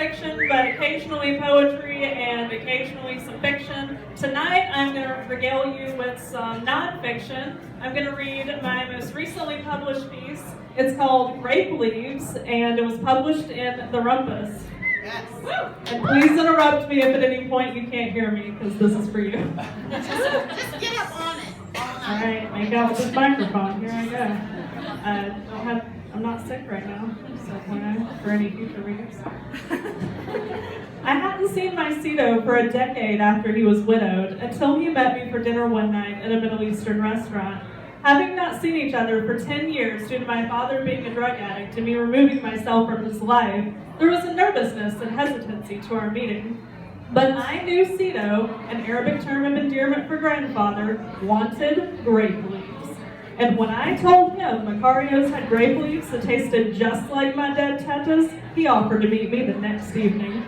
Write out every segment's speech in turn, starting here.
nonfiction, but occasionally poetry and occasionally some fiction. Tonight I'm going to regale you with some nonfiction. I'm going to read my most recently published piece. It's called Grape Leaves, and it was published in the Rumpus. Yes. And please interrupt me if at any point you can't hear me, because this is for you. Just get up on it. All right, make out with this microphone. Here I go. I'm not sick right now, so for any future readers. I hadn't seen my Cito for a decade after he was widowed, until he met me for dinner one night at a Middle Eastern restaurant. Having not seen each other for 10 years due to my father being a drug addict and me removing myself from his life, there was a nervousness and hesitancy to our meeting. But I knew Cito, an Arabic term of endearment for grandfather, wanted grape leaves. And when I told him Macarios had grape leaves that tasted just like my dead tetas, he offered to meet me the next evening.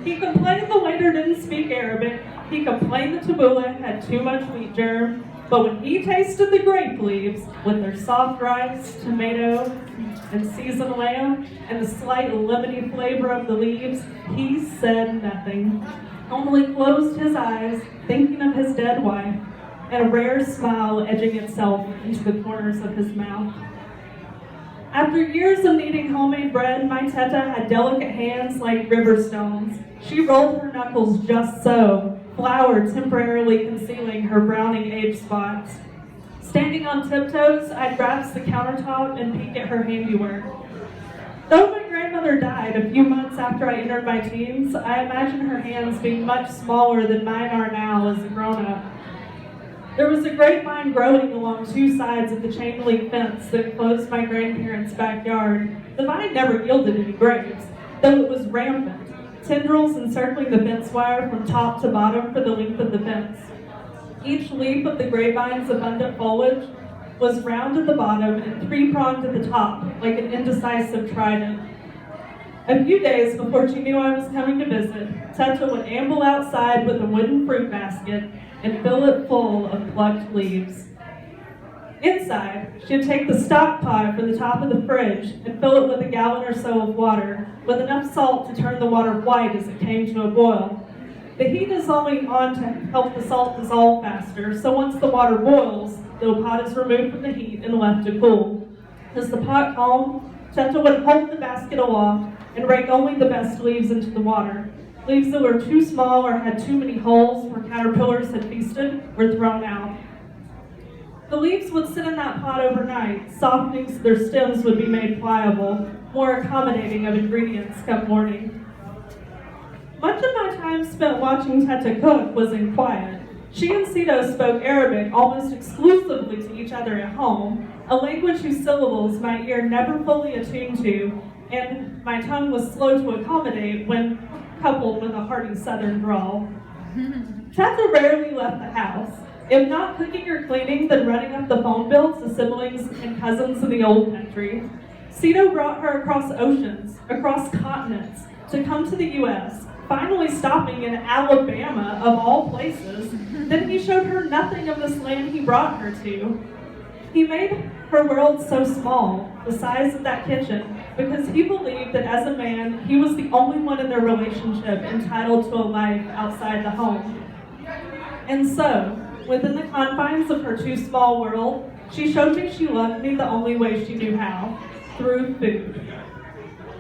He complained the waiter didn't speak Arabic. He complained the tabbouleh had too much wheat germ. But when he tasted the grape leaves, with their soft rice, tomato, and seasoned lamb, and the slight lemony flavor of the leaves, he said nothing, only closed his eyes, thinking of his dead wife, and a rare smile edging itself into the corners of his mouth. After years of kneading homemade bread, my teta had delicate hands like river stones. She rolled her knuckles just so, flour temporarily concealing her browning age spots. Standing on tiptoes, I'd grasp the countertop and peek at her handiwork. Though my grandmother died a few months after I entered my teens, I imagine her hands being much smaller than mine are now as a grown-up. There was a grapevine growing along two sides of the chain-link fence that enclosed my grandparents' backyard. The vine never yielded any grapes, though it was rampant, tendrils encircling the fence wire from top to bottom for the length of the fence. Each leaf of the grapevine's abundant foliage was round at the bottom and three-pronged at the top, like an indecisive trident. A few days before she knew I was coming to visit, Teta would amble outside with a wooden fruit basket and fill it full of plucked leaves. Inside, she'd take the stock pot from the top of the fridge and fill it with a gallon or so of water, with enough salt to turn the water white as it came to a boil. The heat is only on to help the salt dissolve faster, so once the water boils, the pot is removed from the heat and left to cool. As the pot calmed, Teta would hold the basket aloft and rake only the best leaves into the water. Leaves that were too small or had too many holes where caterpillars had feasted were thrown out. The leaves would sit in that pot overnight, softening so their stems would be made pliable, more accommodating of ingredients come morning. Much of my time spent watching Teta cook was in quiet. She and Cito spoke Arabic almost exclusively to each other at home, a language whose syllables my ear never fully attuned to, and my tongue was slow to accommodate when coupled with a hearty southern drawl. Teta rarely left the house. If not cooking or cleaning, then running up the phone bills to siblings and cousins in the old country. Cito brought her across oceans, across continents, to come to the U.S., finally stopping in Alabama, of all places. Then he showed her nothing of this land he brought her to. He made her world so small, the size of that kitchen, because he believed that as a man, he was the only one in their relationship entitled to a life outside the home. And so, within the confines of her too small world, she showed me she loved me the only way she knew how, through food.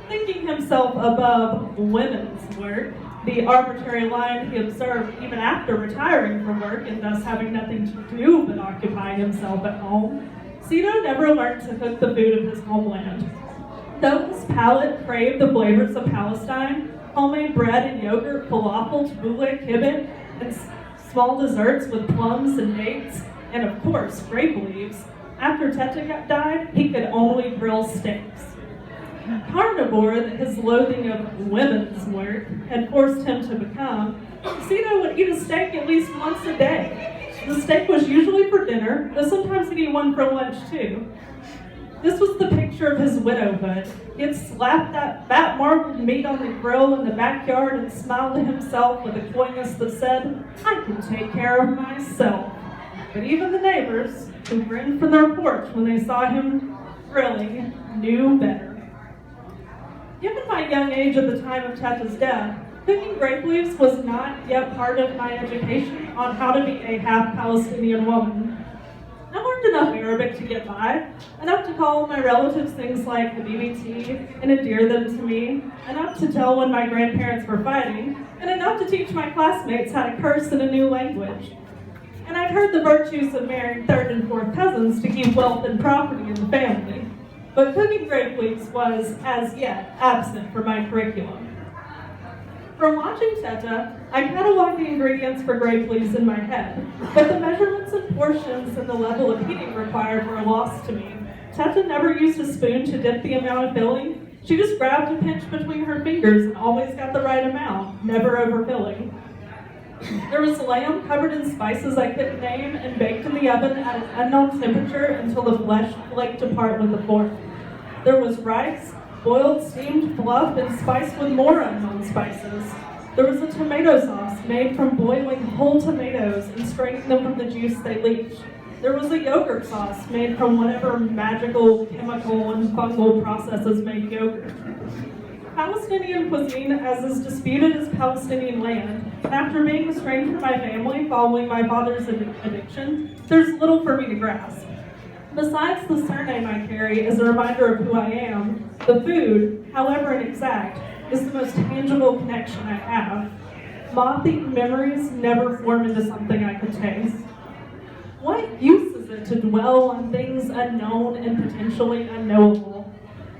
Thinking himself above women's work, the arbitrary line he observed even after retiring from work and thus having nothing to do but occupy himself at home, Cito never learned to cook the food of his homeland. Though his palate craved the flavors of Palestine, homemade bread and yogurt, falafel, tabbouleh, kibbeh, and small desserts with plums and dates, and of course, grape leaves, after Teta died, he could only grill steaks. Carnivore that his loathing of women's work had forced him to become, Cito would eat a steak at least once a day. The steak was usually for dinner, though sometimes he'd eat one for lunch too. This was the picture of his widowhood. He had slapped that fat marbled meat on the grill in the backyard and smiled to himself with a coyness that said, "I can take care of myself." But even the neighbors, who grinned from their porch when they saw him grilling, knew better. Given my young age at the time of Teta's death, cooking grape leaves was not yet part of my education on how to be a half-Palestinian woman. I learned enough Arabic to get by, enough to call my relatives things like Habibiti and endear them to me, enough to tell when my grandparents were fighting, and enough to teach my classmates how to curse in a new language. And I'd heard the virtues of marrying third and fourth cousins to keep wealth and property in the family. But cooking grape leaves was, as yet, absent from my curriculum. From watching Teta, I cataloged the ingredients for grape leaves in my head, but the measurements and portions and the level of heating required were lost to me. Teta never used a spoon to dip the amount of filling. She just grabbed a pinch between her fingers and always got the right amount, never overfilling. There was lamb covered in spices I couldn't name and baked in the oven at an unknown temperature until the flesh flaked apart with a fork. There was rice, boiled, steamed, fluffed, and spiced with more unknown spices. There was a tomato sauce made from boiling whole tomatoes and straining them from the juice they leached. There was a yogurt sauce made from whatever magical chemical and fungal processes make yogurt. Palestinian cuisine, as is disputed as Palestinian land, and after being estranged from my family following my father's addiction, there's little for me to grasp. Besides the surname I carry as a reminder of who I am, the food, however inexact, is the most tangible connection I have. Moth-eaten memories never form into something I can taste. What use is it to dwell on things unknown and potentially unknowable?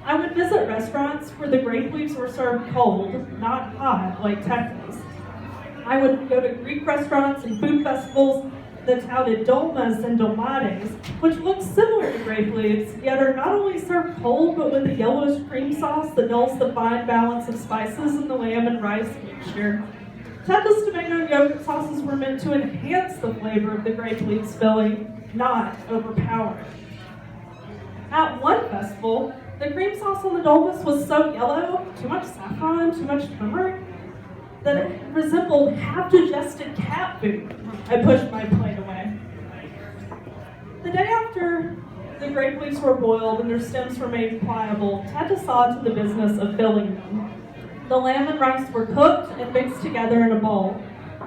I would visit restaurants where the grape leaves were served cold, not hot like Texas. I would go to Greek restaurants and food festivals that touted dolmas and dolmades, which look similar to grape leaves, yet are not only served cold, but with a yellowish cream sauce that dulls the fine balance of spices in the lamb and rice mixture. Teta's tomato and yogurt sauces were meant to enhance the flavor of the grape leaves filling, not overpower it. At one festival, the cream sauce on the dolmas was so yellow, too much saffron, too much turmeric, that it resembled half-digested cat food. I pushed my plate away. The day after the grape leaves were boiled and their stems were made pliable, Teta saw to the business of filling them. The lamb and rice were cooked and mixed together in a bowl.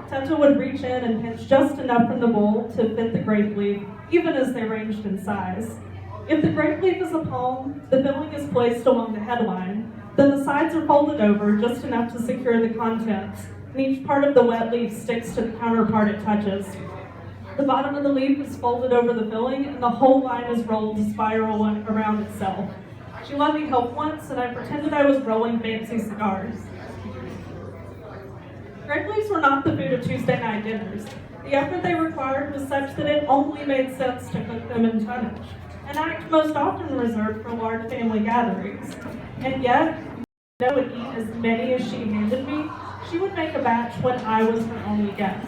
Teta would reach in and pinch just enough from the bowl to fit the grape leaf, even as they ranged in size. If the grape leaf is a palm, the filling is placed along the headline. Then the sides are folded over just enough to secure the contents, and each part of the wet leaf sticks to the counterpart it touches. The bottom of the leaf is folded over the filling, and the whole line is rolled to spiral around itself. She let me help once, and I pretended I was rolling fancy cigars. Grape leaves were not the food of Tuesday night dinners. The effort they required was such that it only made sense to cook them in tonnage, an act most often reserved for large family gatherings. And yet, I would eat as many as she handed me. She would make a batch when I was her only guest.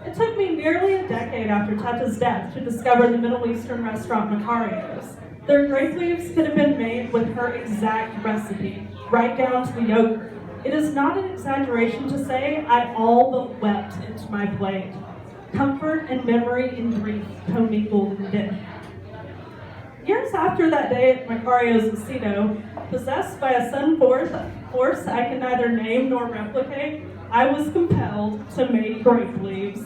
It took me nearly a decade after Teta's death to discover the Middle Eastern restaurant Macario's. Their grape leaves could have been made with her exact recipe, right down to the yogurt. It is not an exaggeration to say I all but wept into my plate. Comfort and memory and grief commingled in the dish. Years after that day at Macario's Casino, possessed by a sudden force I can neither name nor replicate, I was compelled to make grape leaves.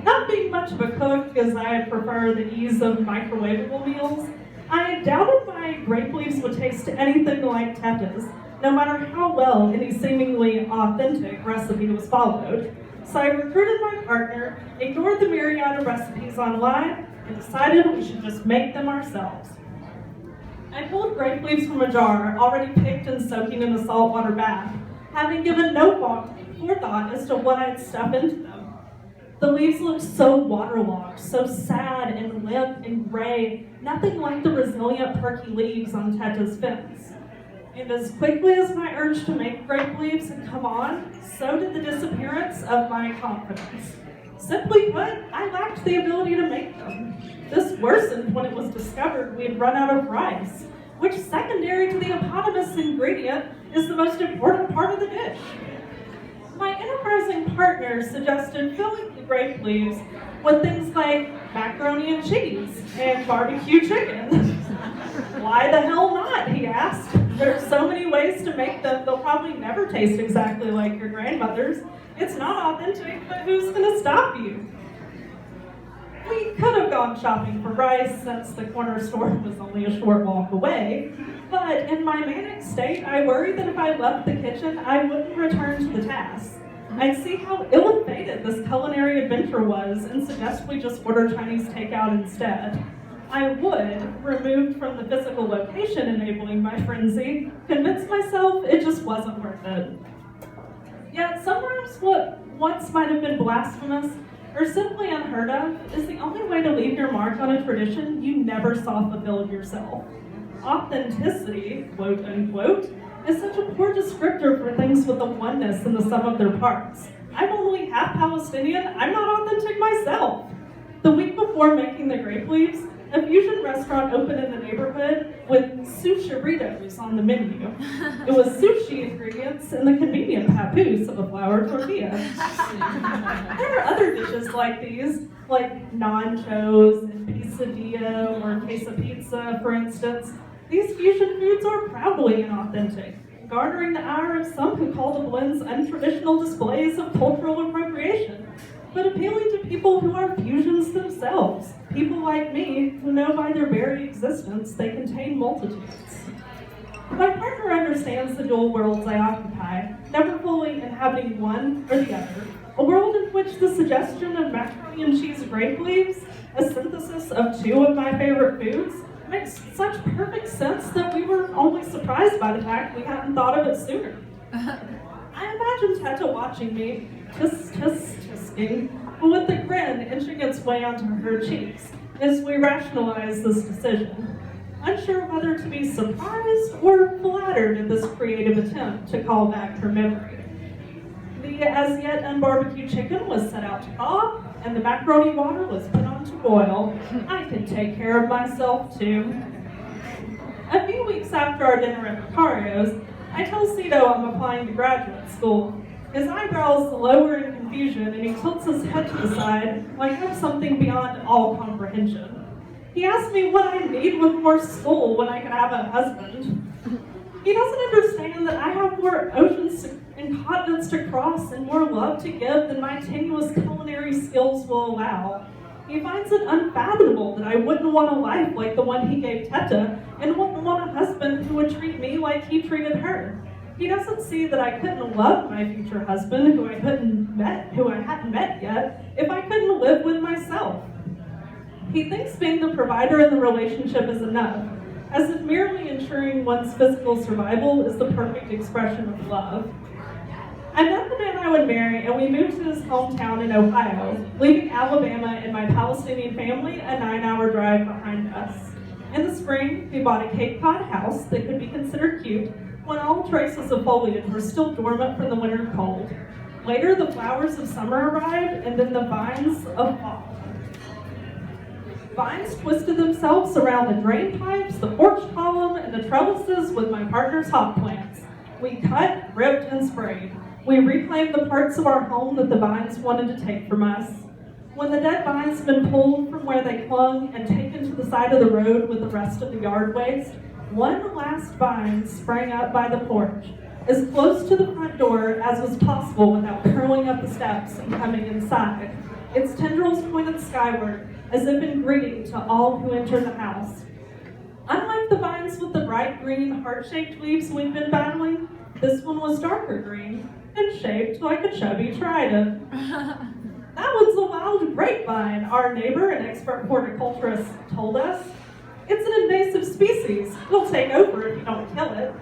Not being much of a cook, as I prefer the ease of microwavable meals, I doubted my grape leaves would taste anything like Teta's, no matter how well any seemingly authentic recipe was followed. So I recruited my partner, ignored the myriad of recipes online, and decided we should just make them ourselves. I pulled grape leaves from a jar, already picked and soaking in a saltwater bath, having given no forethought as to what I'd stuff into them. The leaves looked so waterlogged, so sad and limp and gray, nothing like the resilient perky leaves on Teta's fence. And as quickly as my urge to make grape leaves had come on, so did the disappearance of my confidence. Simply put, I lacked the ability to make them. This worsened when it was discovered we had run out of rice, which, secondary to the eponymous ingredient, is the most important part of the dish. My enterprising partner suggested filling the grape leaves with things like macaroni and cheese and barbecue chicken. Why the hell not, he asked. There's so many ways ways to make them, they'll probably never taste exactly like your grandmother's. It's not authentic, but who's gonna stop you? We could have gone shopping for rice since the corner store was only a short walk away, but in my manic state, I worried that if I left the kitchen, I wouldn't return to the task. I'd see how ill-fated this culinary adventure was and suggest we just order Chinese takeout instead. I would, removed from the physical location enabling my frenzy, convince myself it just wasn't worth it. Yet sometimes what once might have been blasphemous or simply unheard of is the only way to leave your mark on a tradition you never saw fulfilled yourself. Authenticity, quote unquote, is such a poor descriptor for things with a oneness in the sum of their parts. I'm only half Palestinian, I'm not authentic myself. The week before making the Grape Leaves, a fusion restaurant opened in the neighborhood with sushi-ritos on the menu. It was sushi ingredients and the convenient papoose of a flour tortilla. There are other dishes like these, like nachos and quesadilla or queso pizza, for instance. These fusion foods are proudly inauthentic, garnering the ire of some who call the blends untraditional displays of cultural appropriation, but appealing to people who are fusions themselves, people like me who know by their very existence they contain multitudes. My partner understands the dual worlds I occupy, never fully inhabiting one or the other, a world in which the suggestion of macaroni and cheese grape leaves, a synthesis of two of my favorite foods, makes such perfect sense that we were only surprised by the fact we hadn't thought of it sooner. I imagine Teta watching me, tisk-tisk-tisking, but with a grin inching its way onto her cheeks as we rationalize this decision, unsure whether to be surprised or flattered at this creative attempt to call back her memory. The as yet unbarbecued chicken was set out to thaw, and the macaroni water was put on to boil. I can take care of myself too. A few weeks after our dinner at Macario's, I tell Cito I'm applying to graduate school. His eyebrows lower in confusion and he tilts his head to the side like I'm something beyond all comprehension. He asks me what I need with more school when I can have a husband. He doesn't understand that I have more oceans and continents to cross and more love to give than my tenuous culinary skills will allow. He finds it unfathomable that I wouldn't want a life like the one he gave Teta and wouldn't want a husband who would treat me like he treated her. He doesn't see that I couldn't love my future husband who I hadn't met yet, if I couldn't live with myself. He thinks being the provider in the relationship is enough, as if merely ensuring one's physical survival is the perfect expression of love. I met the man I would marry, and we moved to his hometown in Ohio, leaving Alabama and my Palestinian family a 9-hour drive behind us. In the spring, we bought a Cape Cod house that could be considered cute when all traces of foliage were still dormant from the winter cold. Later, the flowers of summer arrived, and then the vines of fall. Vines twisted themselves around the drain pipes, the porch column, and the trellises with my partner's hop plants. We cut, ripped, and sprayed. We reclaimed the parts of our home that the vines wanted to take from us. When the dead vines had been pulled from where they clung and taken to the side of the road with the rest of the yard waste, one last vine sprang up by the porch, as close to the front door as was possible without curling up the steps and coming inside. Its tendrils pointed skyward, as if in greeting to all who entered the house. Unlike the vines with the bright green, heart-shaped leaves we've been battling, this one was darker green and shaped like a chubby trident. That one's a wild grapevine, our neighbor and expert horticulturist told us. It's an invasive species. It'll take over if you don't kill it.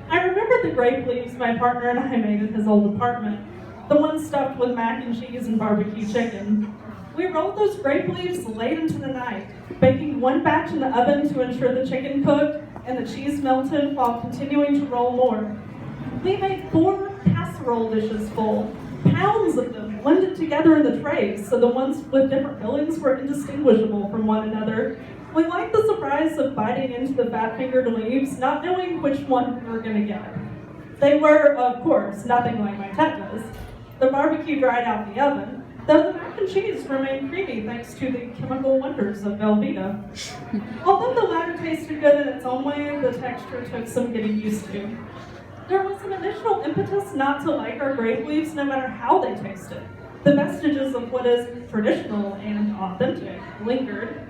I remember the grape leaves my partner and I made in his old apartment, the one stuffed with mac and cheese and barbecue chicken. We rolled those grape leaves late into the night, baking one batch in the oven to ensure the chicken cooked and the cheese melted while continuing to roll more. We made 4 casserole dishes full, pounds of them blended together in the trays so the ones with different fillings were indistinguishable from one another. We liked the surprise of biting into the fat-fingered leaves, not knowing which one we were going to get. They were, of course, nothing like my tetas. The barbecue dried out the oven. though the mac and cheese remained creamy thanks to the chemical wonders of Velveeta. Although the latter tasted good in its own way, the texture took some getting used to. There was an initial impetus not to like our grape leaves no matter how they tasted. The vestiges of what is traditional and authentic lingered.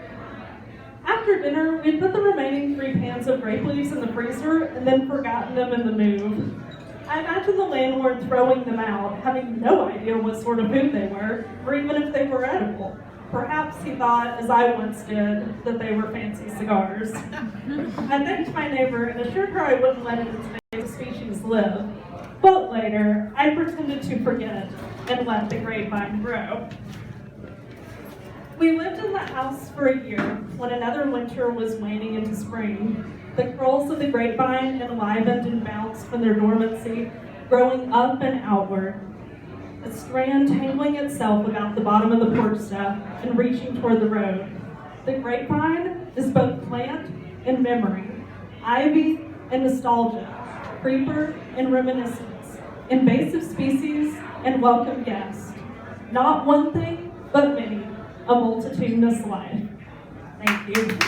After dinner, we'd put the remaining 3 pans of grape leaves in the freezer and then forgotten them in the move. I imagine the landlord throwing them out, having no idea what sort of food they were, or even if they were edible. Perhaps he thought, as I once did, that they were fancy cigars. I thanked my neighbor and assured her I wouldn't let its native species live. But later, I pretended to forget and let the grapevine grow. We lived in the house for a year when another winter was waning into spring. The curls of the grapevine enlivened and bounced from their dormancy, growing up and outward. A strand tangling itself about the bottom of the porch step and reaching toward the road. The grapevine is both plant and memory, ivy and nostalgia, creeper and reminiscence, invasive species and welcome guest. Not one thing, but many, a multitudinous life. Thank you.